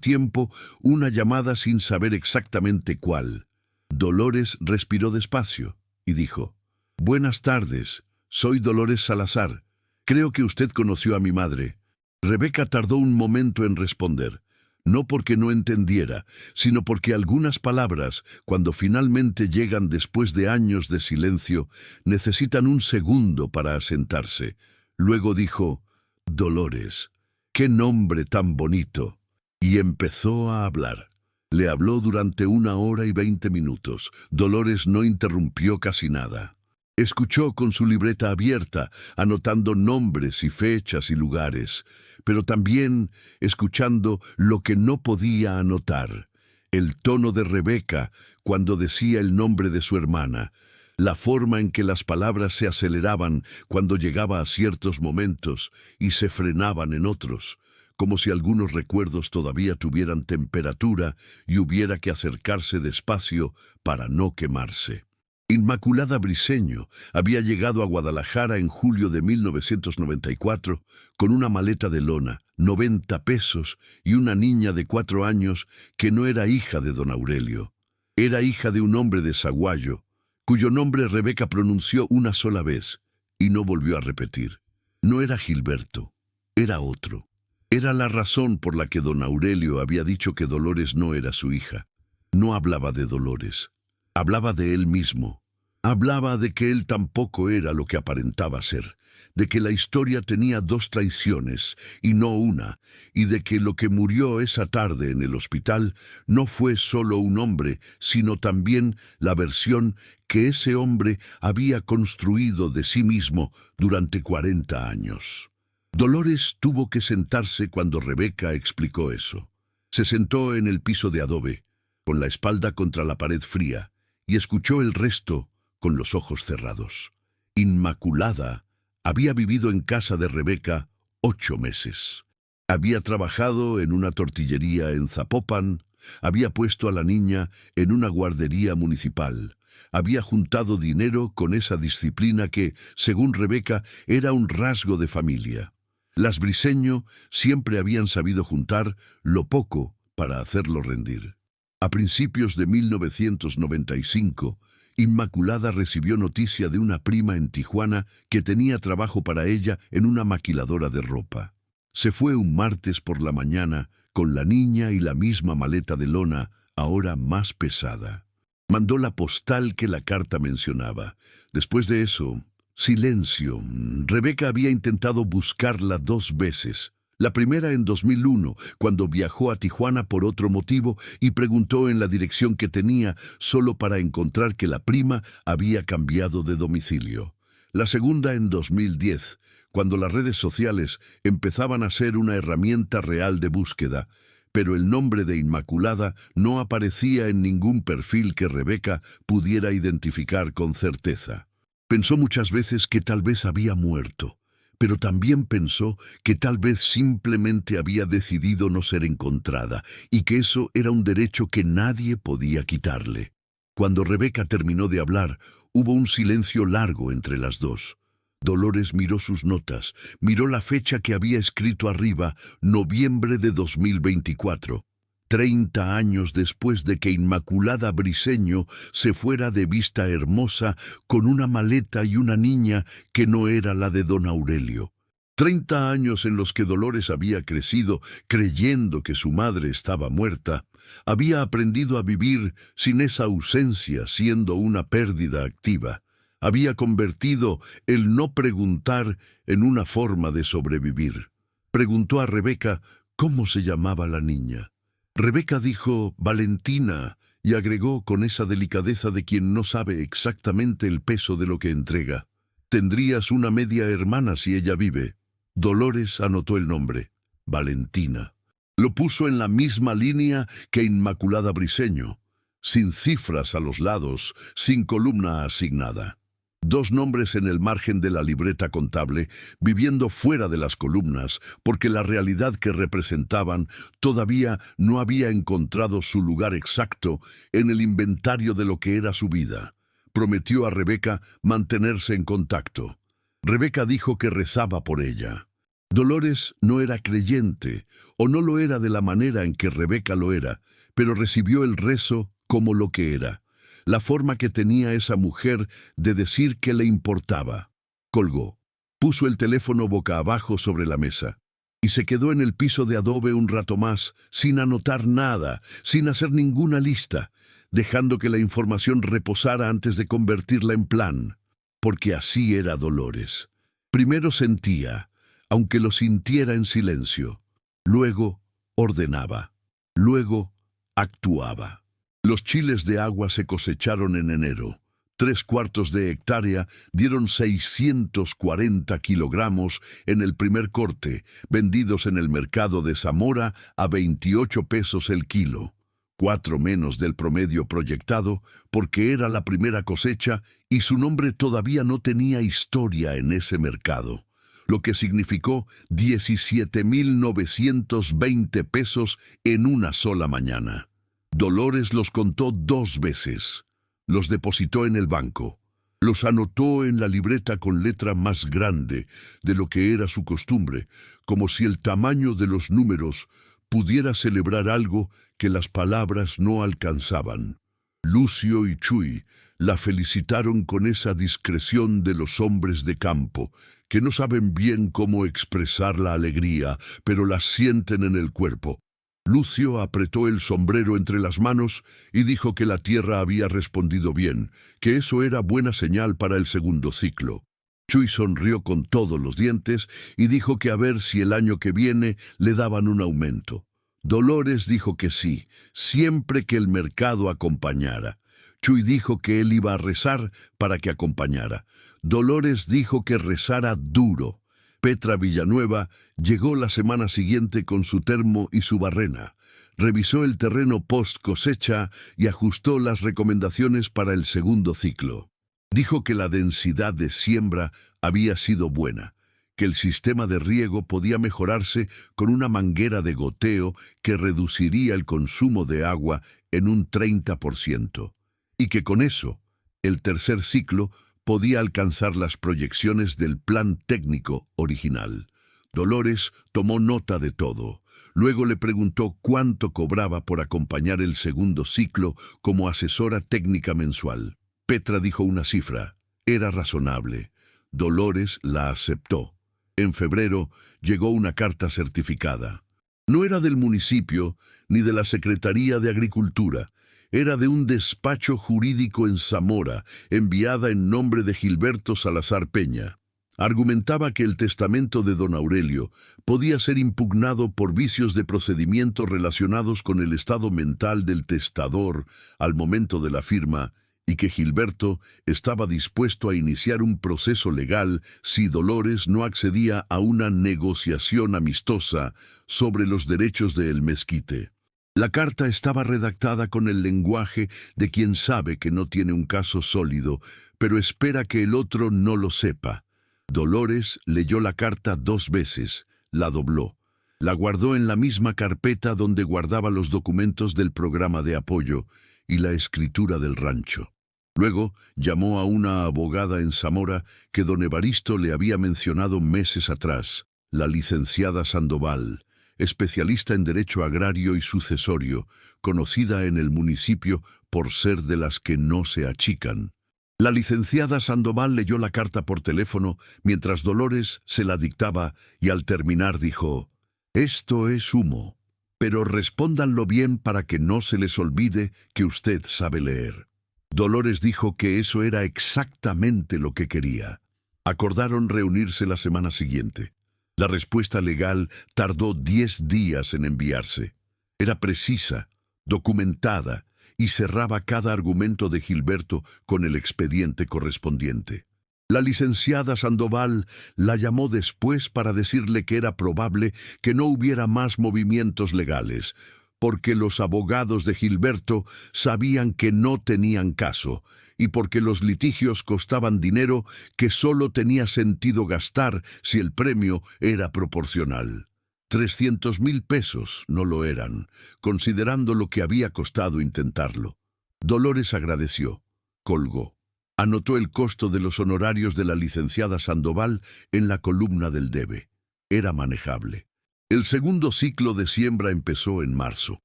tiempo una llamada sin saber exactamente cuál. Dolores respiró despacio y dijo: «Buenas tardes, soy Dolores Salazar. Creo que usted conoció a mi madre». Rebeca tardó un momento en responder, no porque no entendiera, sino porque algunas palabras, cuando finalmente llegan después de años de silencio, necesitan un segundo para asentarse. Luego dijo: «Dolores, qué nombre tan bonito». Y empezó a hablar. Le habló durante 1 hora y 20 minutos. Dolores no interrumpió casi nada. Escuchó con su libreta abierta, anotando nombres y fechas y lugares, pero también escuchando lo que no podía anotar: el tono de Rebeca cuando decía el nombre de su hermana, la forma en que las palabras se aceleraban cuando llegaba a ciertos momentos y se frenaban en otros, como si algunos recuerdos todavía tuvieran temperatura y hubiera que acercarse despacio para no quemarse. Inmaculada Briceño había llegado a Guadalajara en julio de 1994 con una maleta de lona, 90 pesos y una niña de 4 años que no era hija de don Aurelio. Era hija de un hombre de Zaguayo, cuyo nombre Rebeca pronunció una sola vez y no volvió a repetir. No era Gilberto, era otro. Era la razón por la que don Aurelio había dicho que Dolores no era su hija. No hablaba de Dolores. Hablaba de él mismo. Hablaba de que él tampoco era lo que aparentaba ser, de que la historia tenía 2 traiciones y no una, y de que lo que murió esa tarde en el hospital no fue solo un hombre, sino también la versión que ese hombre había construido de sí mismo durante 40 años. Dolores tuvo que sentarse cuando Rebeca explicó eso. Se sentó en el piso de adobe, con la espalda contra la pared fría, y escuchó el resto con los ojos cerrados. Inmaculada había vivido en casa de Rebeca 8 meses. Había trabajado en una tortillería en Zapopan, había puesto a la niña en una guardería municipal, había juntado dinero con esa disciplina que, según Rebeca, era un rasgo de familia. Las Briceño siempre habían sabido juntar lo poco para hacerlo rendir. A principios de 1995, Inmaculada recibió noticia de una prima en Tijuana que tenía trabajo para ella en una maquiladora de ropa. Se fue un martes por la mañana con la niña y la misma maleta de lona, ahora más pesada. Mandó la postal que la carta mencionaba. Después de eso, silencio. Rebeca había intentado buscarla 2 veces. La primera en 2001, cuando viajó a Tijuana por otro motivo y preguntó en la dirección que tenía solo para encontrar que la prima había cambiado de domicilio. La segunda en 2010, cuando las redes sociales empezaban a ser una herramienta real de búsqueda, pero el nombre de Inmaculada no aparecía en ningún perfil que Rebeca pudiera identificar con certeza. Pensó muchas veces que tal vez había muerto, pero también pensó que tal vez simplemente había decidido no ser encontrada y que eso era un derecho que nadie podía quitarle. Cuando Rebeca terminó de hablar, hubo un silencio largo entre las dos. Dolores miró sus notas, miró la fecha que había escrito arriba, noviembre de 2024. 30 años después de que Inmaculada Briceño se fuera de Vista Hermosa con una maleta y una niña que no era la de don Aurelio. 30 años en los que Dolores había crecido creyendo que su madre estaba muerta, había aprendido a vivir sin esa ausencia siendo una pérdida activa. Había convertido el no preguntar en una forma de sobrevivir. Preguntó a Rebeca cómo se llamaba la niña. Rebeca dijo Valentina y agregó con esa delicadeza de quien no sabe exactamente el peso de lo que entrega. Tendrías una media hermana si ella vive. Dolores anotó el nombre, Valentina. Lo puso en la misma línea que Inmaculada Briceño, sin cifras a los lados, sin columna asignada. 2 nombres en el margen de la libreta contable, viviendo fuera de las columnas, porque la realidad que representaban todavía no había encontrado su lugar exacto en el inventario de lo que era su vida. Prometió a Rebeca mantenerse en contacto. Rebeca dijo que rezaba por ella. Dolores no era creyente, o no lo era de la manera en que Rebeca lo era, pero recibió el rezo como lo que era. La forma que tenía esa mujer de decir que le importaba. Colgó. Puso el teléfono boca abajo sobre la mesa y se quedó en el piso de adobe un rato más, sin anotar nada, sin hacer ninguna lista, dejando que la información reposara antes de convertirla en plan, porque así era Dolores. Primero sentía, aunque lo sintiera en silencio. Luego ordenaba. Luego actuaba. Los chiles de agua se cosecharon en enero. 3/4 de hectárea dieron 640 kilogramos en el primer corte, vendidos en el mercado de Zamora a 28 pesos el kilo. 4 menos del promedio proyectado, porque era la primera cosecha y su nombre todavía no tenía historia en ese mercado, lo que significó 17,920 pesos en una sola mañana. Dolores los contó 2 veces. Los depositó en el banco. Los anotó en la libreta con letra más grande de lo que era su costumbre, como si el tamaño de los números pudiera celebrar algo que las palabras no alcanzaban. Lucio y Chuy la felicitaron con esa discreción de los hombres de campo, que no saben bien cómo expresar la alegría, pero la sienten en el cuerpo. Lucio apretó el sombrero entre las manos y dijo que la tierra había respondido bien, que eso era buena señal para el segundo ciclo. Chuy sonrió con todos los dientes y dijo que a ver si el año que viene le daban un aumento. Dolores dijo que sí, siempre que el mercado acompañara. Chuy dijo que él iba a rezar para que acompañara. Dolores dijo que rezara duro. Petra Villanueva llegó la semana siguiente con su termo y su barrena. Revisó el terreno post cosecha y ajustó las recomendaciones para el segundo ciclo. Dijo que la densidad de siembra había sido buena, que el sistema de riego podía mejorarse con una manguera de goteo que reduciría el consumo de agua en un 30%, y que con eso, el tercer ciclo podía alcanzar las proyecciones del plan técnico original. Dolores tomó nota de todo. Luego le preguntó cuánto cobraba por acompañar el segundo ciclo como asesora técnica mensual. Petra dijo una cifra. Era razonable. Dolores la aceptó. En febrero llegó una carta certificada. No era del municipio ni de la Secretaría de Agricultura. Era de un despacho jurídico en Zamora, enviada en nombre de Gilberto Salazar Peña. Argumentaba que el testamento de don Aurelio podía ser impugnado por vicios de procedimiento relacionados con el estado mental del testador al momento de la firma y que Gilberto estaba dispuesto a iniciar un proceso legal si Dolores no accedía a una negociación amistosa sobre los derechos de El Mezquite. La carta estaba redactada con el lenguaje de quien sabe que no tiene un caso sólido, pero espera que el otro no lo sepa. Dolores leyó la carta 2 veces, la dobló, la guardó en la misma carpeta donde guardaba los documentos del programa de apoyo y la escritura del rancho. Luego llamó a una abogada en Zamora que don Evaristo le había mencionado meses atrás, la licenciada Sandoval, especialista en derecho agrario y sucesorio, conocida en el municipio por ser de las que no se achican. La licenciada Sandoval leyó la carta por teléfono mientras Dolores se la dictaba y al terminar dijo: «Esto es humo, pero respóndanlo bien para que no se les olvide que usted sabe leer». Dolores dijo que eso era exactamente lo que quería. Acordaron reunirse la semana siguiente. La respuesta legal tardó 10 días en enviarse. Era precisa, documentada, y cerraba cada argumento de Gilberto con el expediente correspondiente. La licenciada Sandoval la llamó después para decirle que era probable que no hubiera más movimientos legales, porque los abogados de Gilberto sabían que no tenían caso, y porque los litigios costaban dinero que solo tenía sentido gastar si el premio era proporcional. 300,000 pesos no lo eran, considerando lo que había costado intentarlo. Dolores agradeció, colgó. Anotó el costo de los honorarios de la licenciada Sandoval en la columna del debe. Era manejable. El segundo ciclo de siembra empezó en marzo.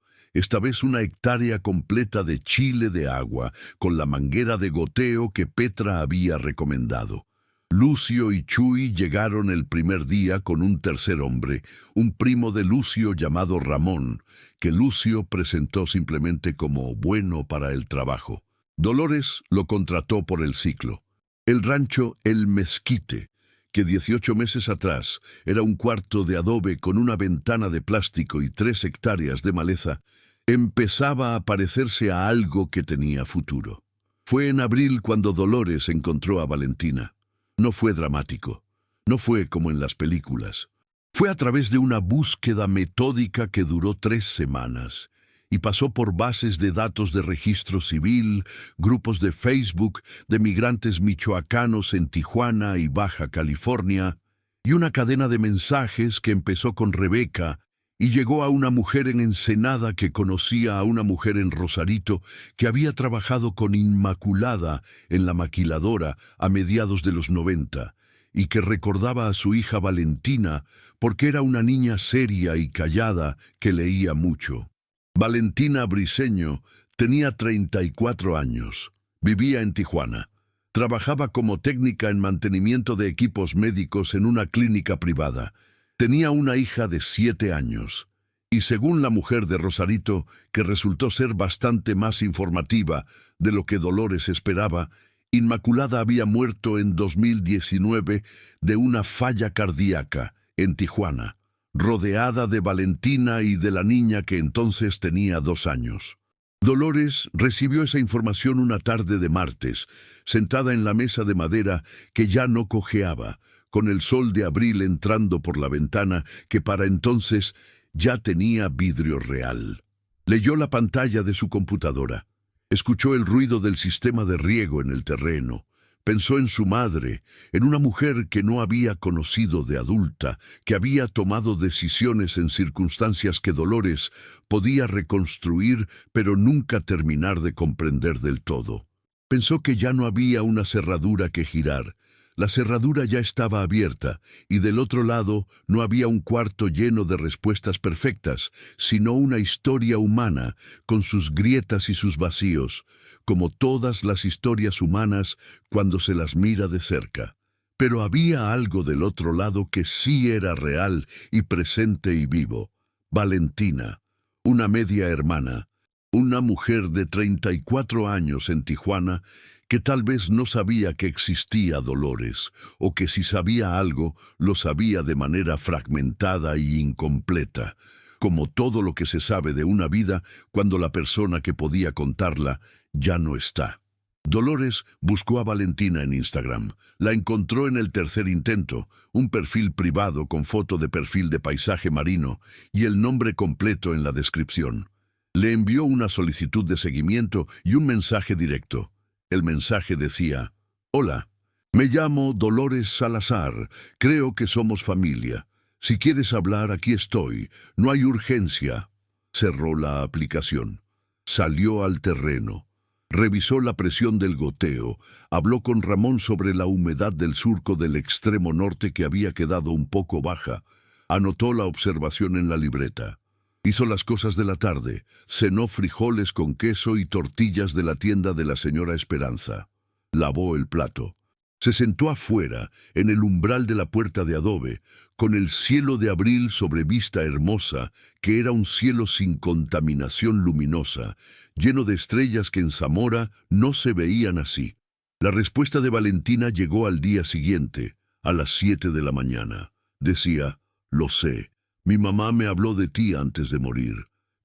Esta vez una hectárea completa de chile de agua, con la manguera de goteo que Petra había recomendado. Lucio y Chuy llegaron el primer día con un tercer hombre, un primo de Lucio llamado Ramón, que Lucio presentó simplemente como bueno para el trabajo. Dolores lo contrató por el ciclo. El rancho El Mezquite, que 18 meses atrás era un cuarto de adobe con una ventana de plástico y 3 hectáreas de maleza, empezaba a parecerse a algo que tenía futuro. Fue en abril cuando Dolores encontró a Valentina. No fue dramático, no fue como en las películas. Fue a través de una búsqueda metódica que duró 3 semanas y pasó por bases de datos de registro civil, grupos de Facebook de migrantes michoacanos en Tijuana y Baja California, y una cadena de mensajes que empezó con Rebeca y llegó a una mujer en Ensenada que conocía a una mujer en Rosarito que había trabajado con Inmaculada en la maquiladora a mediados de los 90 y que recordaba a su hija Valentina porque era una niña seria y callada que leía mucho. Valentina Briceño tenía 34 años, vivía en Tijuana, trabajaba como técnica en mantenimiento de equipos médicos en una clínica privada. Tenía una hija de 7 años, y según la mujer de Rosarito, que resultó ser bastante más informativa de lo que Dolores esperaba, Inmaculada había muerto en 2019 de una falla cardíaca en Tijuana, rodeada de Valentina y de la niña que entonces tenía 2 años. Dolores recibió esa información una tarde de martes, sentada en la mesa de madera que ya no cojeaba, con el sol de abril entrando por la ventana que para entonces ya tenía vidrio real. Leyó la pantalla de su computadora. Escuchó el ruido del sistema de riego en el terreno. Pensó en su madre, en una mujer que no había conocido de adulta, que había tomado decisiones en circunstancias que Dolores podía reconstruir, pero nunca terminar de comprender del todo. Pensó que ya no había una cerradura que girar. La cerradura ya estaba abierta, y del otro lado no había un cuarto lleno de respuestas perfectas, sino una historia humana, con sus grietas y sus vacíos, como todas las historias humanas cuando se las mira de cerca. Pero había algo del otro lado que sí era real y presente y vivo. Valentina, una media hermana, Una mujer de 34 años en Tijuana que tal vez no sabía que existía Dolores, o que si sabía algo, lo sabía de manera fragmentada y incompleta, como todo lo que se sabe de una vida cuando la persona que podía contarla ya no está. Dolores buscó a Valentina en Instagram. La encontró en el tercer intento, un perfil privado con foto de perfil de paisaje marino y el nombre completo en la descripción. Le envió una solicitud de seguimiento y un mensaje directo. El mensaje decía: «Hola, me llamo Dolores Salazar, creo que somos familia. Si quieres hablar, aquí estoy, no hay urgencia». Cerró la aplicación. Salió al terreno. Revisó la presión del goteo, habló con Ramón sobre la humedad del surco del extremo norte que había quedado un poco baja, anotó la observación en la libreta. Hizo las cosas de la tarde, cenó frijoles con queso y tortillas de la tienda de la señora Esperanza. Lavó el plato. Se sentó afuera, en el umbral de la puerta de adobe, con el cielo de abril sobre vista hermosa, que era un cielo sin contaminación luminosa, lleno de estrellas que en Zamora no se veían así. La respuesta de Valentina llegó al día siguiente, a las 7 de la mañana. Decía: «Lo sé. Mi mamá me habló de ti antes de morir.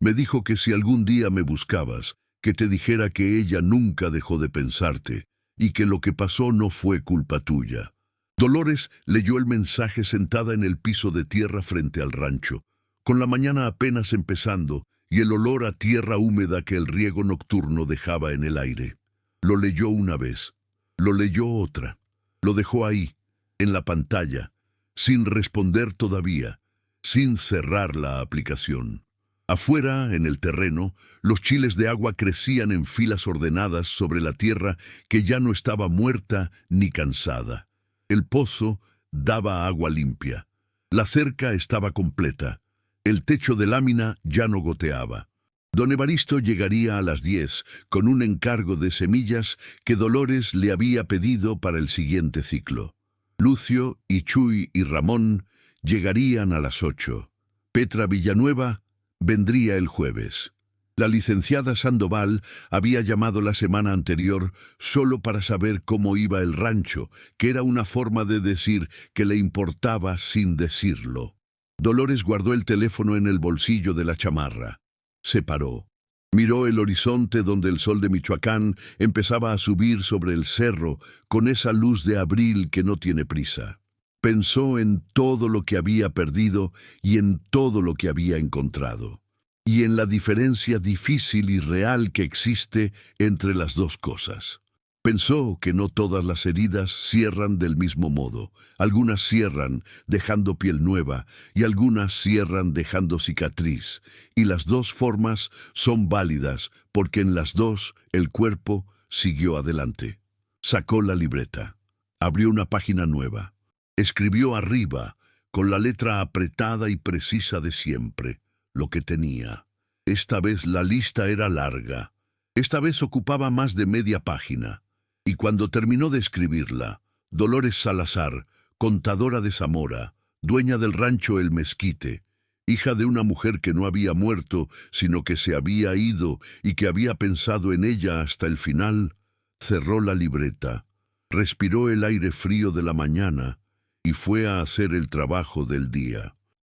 Me dijo que si algún día me buscabas, que te dijera que ella nunca dejó de pensarte y que lo que pasó no fue culpa tuya». Dolores leyó el mensaje sentada en el piso de tierra frente al rancho, con la mañana apenas empezando y el olor a tierra húmeda que el riego nocturno dejaba en el aire. Lo leyó una vez, lo leyó otra, lo dejó ahí, en la pantalla, sin responder todavía, sin cerrar la aplicación. Afuera, en el terreno, los chiles de agua crecían en filas ordenadas sobre la tierra que ya no estaba muerta ni cansada. El pozo daba agua limpia. La cerca estaba completa. El techo de lámina ya no goteaba. Don Evaristo llegaría a las 10 con un encargo de semillas que Dolores le había pedido para el siguiente ciclo. Lucio y Chuy y Ramón llegarían a las 8. Petra Villanueva vendría el jueves. La licenciada Sandoval había llamado la semana anterior solo para saber cómo iba el rancho, que era una forma de decir que le importaba sin decirlo. Dolores guardó el teléfono en el bolsillo de la chamarra. Se paró. Miró el horizonte donde el sol de Michoacán empezaba a subir sobre el cerro con esa luz de abril que no tiene prisa. Pensó en todo lo que había perdido y en todo lo que había encontrado, y en la diferencia difícil y real que existe entre las dos cosas. Pensó que no todas las heridas cierran del mismo modo. Algunas cierran dejando piel nueva y algunas cierran dejando cicatriz, y las dos formas son válidas porque en las dos el cuerpo siguió adelante. Sacó la libreta, abrió una página nueva. Escribió arriba, con la letra apretada y precisa de siempre, lo que tenía. Esta vez la lista era larga. Esta vez ocupaba más de media página. Y cuando terminó de escribirla, Dolores Salazar, contadora de Zamora, dueña del rancho El Mezquite, hija de una mujer que no había muerto, sino que se había ido y que había pensado en ella hasta el final, cerró la libreta, respiró el aire frío de la mañana y fue a hacer el trabajo del día.